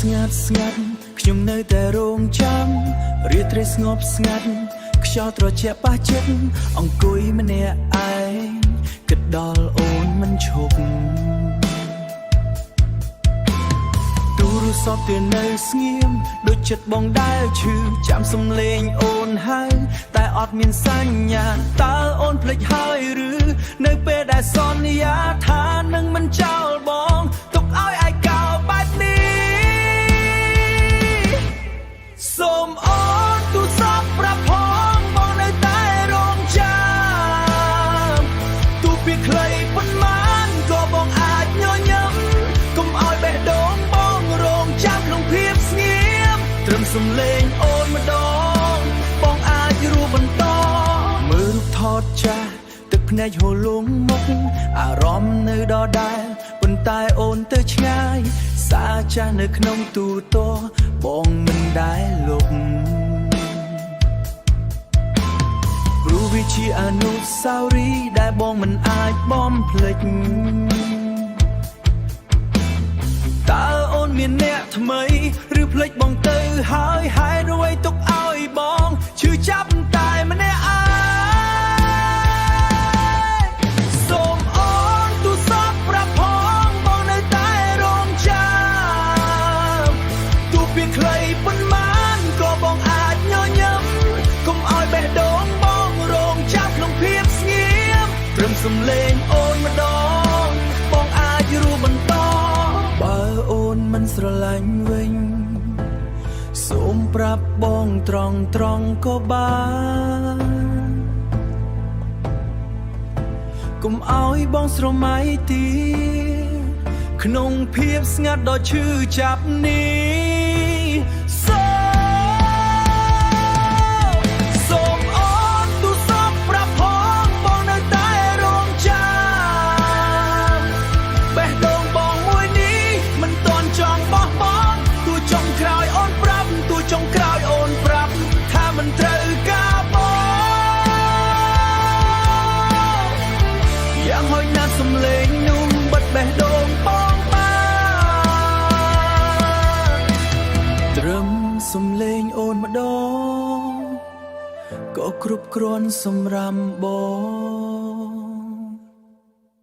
ស្ងាត់ស្ងាត់ខ្ញុំនៅតែរងចាំរាត្រីស្ងប់ស្ងាត់ខ្យល់ត្រជាក់ប៉ះចិត្តអង្គុយម្នាក់ឯងគិតដល់អូនមិនឈប់ទូរស័ព្ទទៅនៅស្ងៀមដូចចិត្តបងដែលឈឺចាំសំឡេងអូនហើយតែអត់មានសញ្ញាតើអូនភ្លេចហើយឬនៅពេលដែលសន្យាថានឹងមិនចោលបងទុកឲ្យឯកោបែបនេះសូមអូនទូរស័ព្ទប្រាប់ផងបងនៅតែរងចាំទូពីខ្លីប៉ុន្មានក៏បងអាចញញឹមកុំឲ្យបេះដូងបងរងចាំក្នុងភាពស្ងៀមត្រឹមសំឡេងអូនម្ដងបងអាចរស់បន្តមើលរូបថតចាស់ទឹកភ្នែកហូរលងមុខអារម្មណ៍នៅដដែលប៉ុន្តែអូនទៅឆ្ងាយសារចាស់នៅក្នុងទូរទស្សន៍បងមិនដែលលុបព្រោះវាជាអនុស្សាវរីយ៍ដែលបងមិនអាចបំភ្លេចតើអូនមានអ្នកថ្មីឬភ្លេចបងទៅហើយហេតុអ្វីទុកឲ្យបងឈឺចាប់តែម្នាក់ឯងសូមអូនទូរស័ព្ទប្រាប់ផងបងនៅតែរងចាំទូពីខ្លីប៉ុន្មានក៏បងអាចញញឹមកុំឲ្យបេះដូងបងរងចាំក្នុងភាពស្ងៀមត្រឹមសំឡេងអូនម្ដងបងអាចរស់បន្តបើអូនមិនស្រឡាញ់វិញសូមប្រាប់បងត្រង់ក៏បានកុំឲ្យបងស្រមៃទៀតក្នុងភាពស្ងាត់ដ៏ឈឺចាប់នេះសូមអូនទូរស័ព្ទប្រាប់ផងបងនៅតែរងចាំបេះដូងបងមួយនេះមិនទាន់ចង់បោះបង់ទូចុងក្រោយអូនប្រាប់ទូចុងក្រោយអូនប្រាប់ថាមិនត្រូវការបងយ៉ាងហោចណាស់សំឡេងនោះបិទបេះដូងបងបានត្រឹមសំឡេងអូនម្ដងក៏គ្រប់គ្រាន់សម្រាប់បង